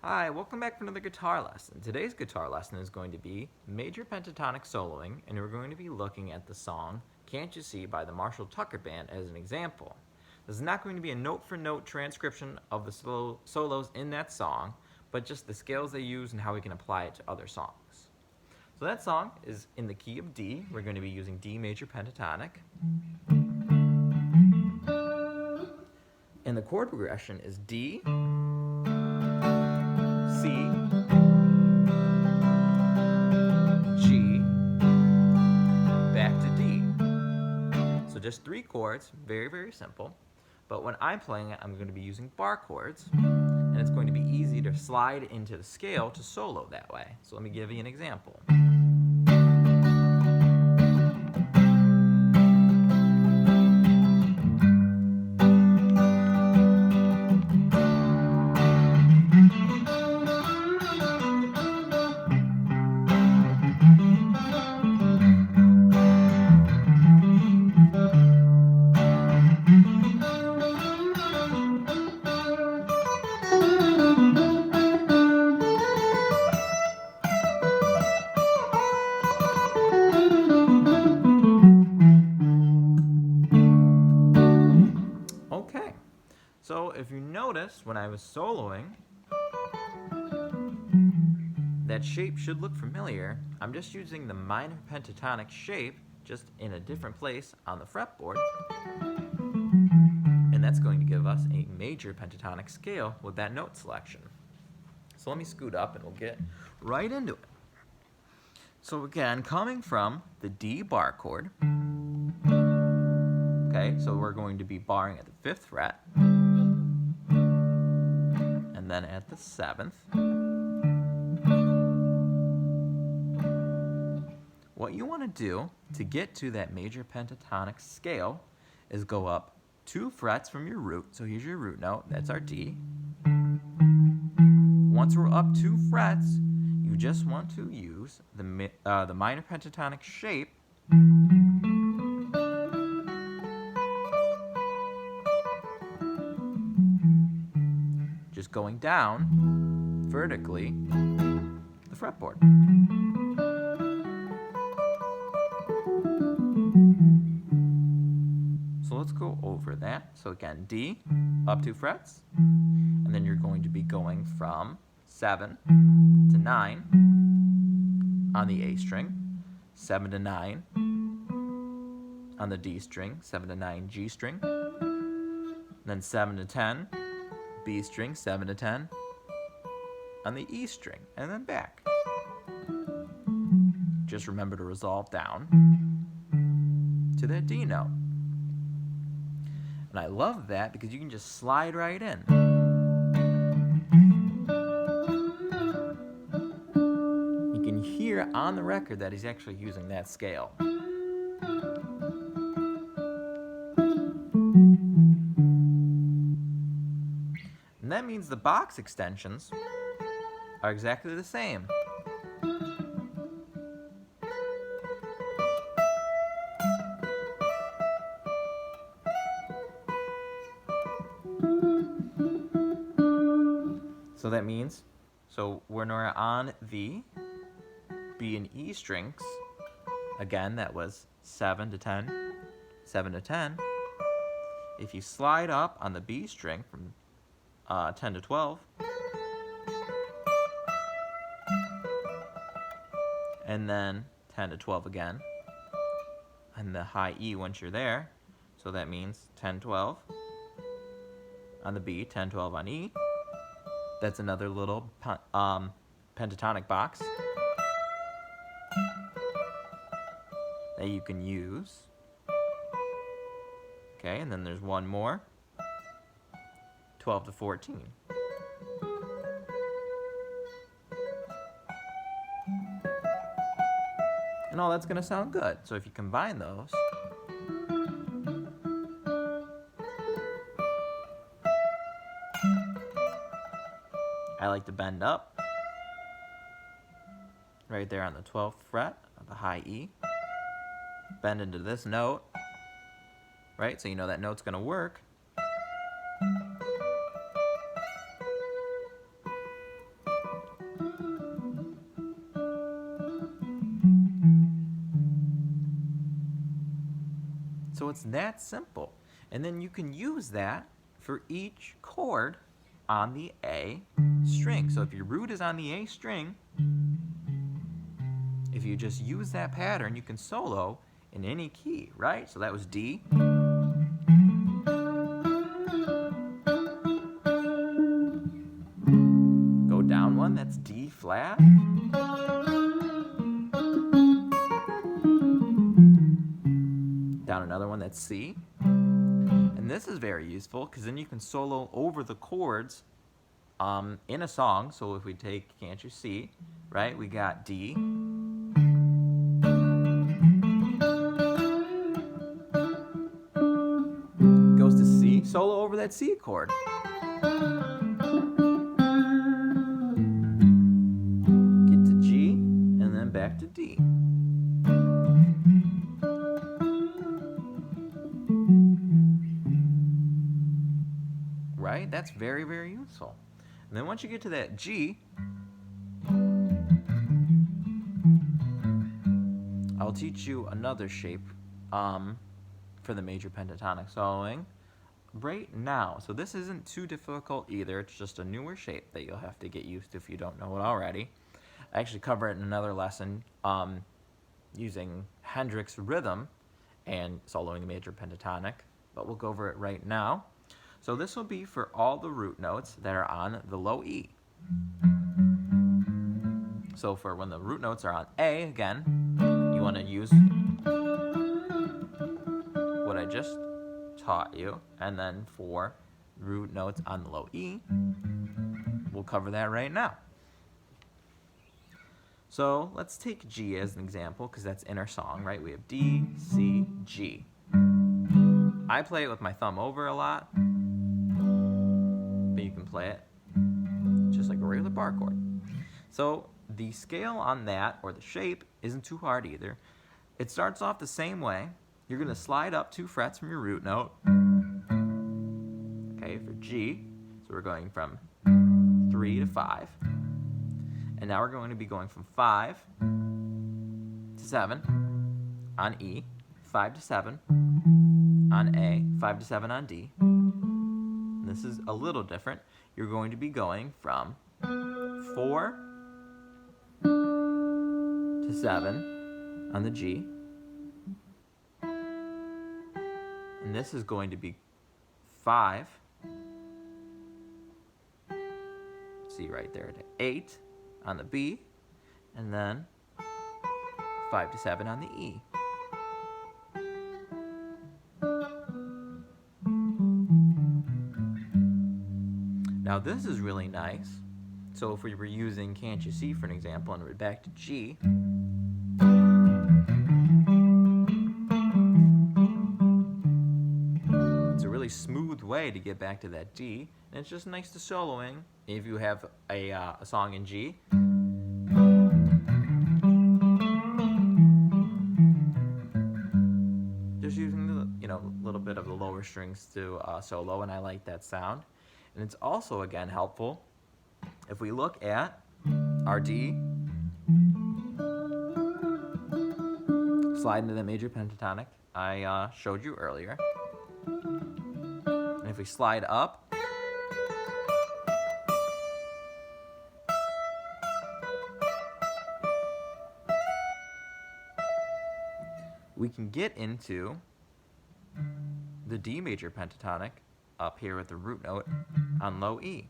Hi, welcome back for another guitar lesson. Today's guitar lesson is going to be major pentatonic soloing, and we're going to be looking at the song Can't You See by the Marshall Tucker Band as an example. This is not going to be a note-for-note transcription of the solos in that song, but just the scales they use and how we can apply it to other songs. So that song is in the key of D. We're going to be using D major pentatonic. And the chord progression is D, C, G, back to D. So just 3 chords, very, very simple. But when I'm playing it, I'm going to be using bar chords, and it's going to be easy to slide into the scale to solo that way. So let me give you an example. Okay, so if you notice when I was soloing, that shape should look familiar. I'm just using the minor pentatonic shape just in a different place on the fretboard, and that's going to give us a major pentatonic scale with that note selection. So let me scoot up and we'll get right into it. So again, coming from the D bar chord, okay, so we're going to be barring at the 5th fret, and then at the 7th. What you want to do to get to that major pentatonic scale is go up 2 frets from your root. So here's your root note, that's our D. Once we're up 2 frets, you just want to use the minor pentatonic shape just going down vertically the fretboard. So let's go over that. So again, D, up 2 frets, and then you're going to be going from 7 to 9 on the A string, 7 to 9 on the D string, 7 to 9 G string, then 7 to 10 B string, 7 to 10 on the E string, and then back. Just remember to resolve down to that D note. And I love that because you can just slide right in. You can hear on the record that he's actually using that scale. And that means the box extensions are exactly the same. So that means, when we're on the B and E strings, again, that was 7 to 10, 7 to 10. If you slide up on the B string from 10 to 12, and then 10 to 12 again, and the high E once you're there, so that means 10, 12 on the B, 10, 12 on E. That's another little pentatonic box that you can use. Okay, and then there's one more, 12 to 14. And all that's going to sound good. So if you combine those, I like to bend up right there on the 12th fret of the high E, bend into this note, right? So you know that note's going to work. So it's that simple. And then you can use that for each chord on the A string. So if your root is on the A string, if you just use that pattern, you can solo in any key, right? So that was D. Go down one, that's D flat. Down another one, that's C. And this is very useful because then you can solo over the chords in a song. So if we take Can't You See, right? We got D. Goes to C, solo over that C chord. Get to G, and then back to D. Right? That's very, very useful. And then once you get to that G, I'll teach you another shape for the major pentatonic soloing right now. So this isn't too difficult either. It's just a newer shape that you'll have to get used to if you don't know it already. I actually cover it in another lesson using Hendrix rhythm and soloing the major pentatonic, but we'll go over it right now. So this will be for all the root notes that are on the low E. So for when the root notes are on A, again, you want to use what I just taught you. And then for root notes on the low E, we'll cover that right now. So let's take G as an example because that's in our song, right? We have D, C, G. I play it with my thumb over a lot, but you can play it just like a regular bar chord. So the scale on that, or the shape, isn't too hard either. It starts off the same way. You're going to slide up 2 frets from your root note. Okay, for G, so we're going from 3 to 5. And now we're going to be going from 5 to 7 on E, 5 to 7 on A, 5 to 7 on D. And this is a little different. You're going to be going from 4 to 7 on the G. And this is going to be 5, see right there, to 8 on the B, and then 5 to 7 on the E. Now this is really nice. So if we were using Can't You See for an example and we're back to G, it's a really smooth way to get back to that D, and it's just nice to soloing if you have a song in G. Just using the little bit of the lower strings to solo, and I like that sound. And it's also again helpful if we look at our D, slide into the major pentatonic I showed you earlier. And if we slide up, we can get into the D major pentatonic up here with the root note on low E.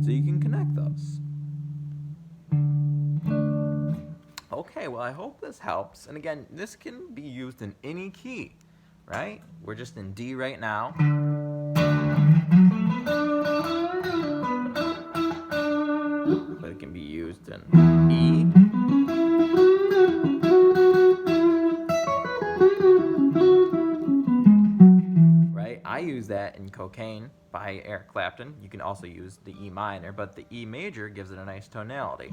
So you can connect those. Okay, well, I hope this helps. And again, this can be used in any key, right? We're just in D right now. But it can be used in E. Right? I use that in Cocaine by Eric Clapton. You can also use the E minor, but the E major gives it a nice tonality.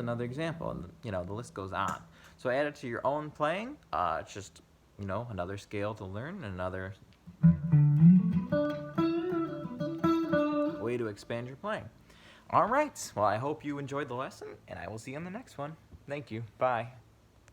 another example, and you know, the list goes on. So add it to your own playing. It's just, you know, another scale to learn, another way to expand your playing. All right, well, I hope you enjoyed the lesson, and I will see you in the next one. Thank you. Bye.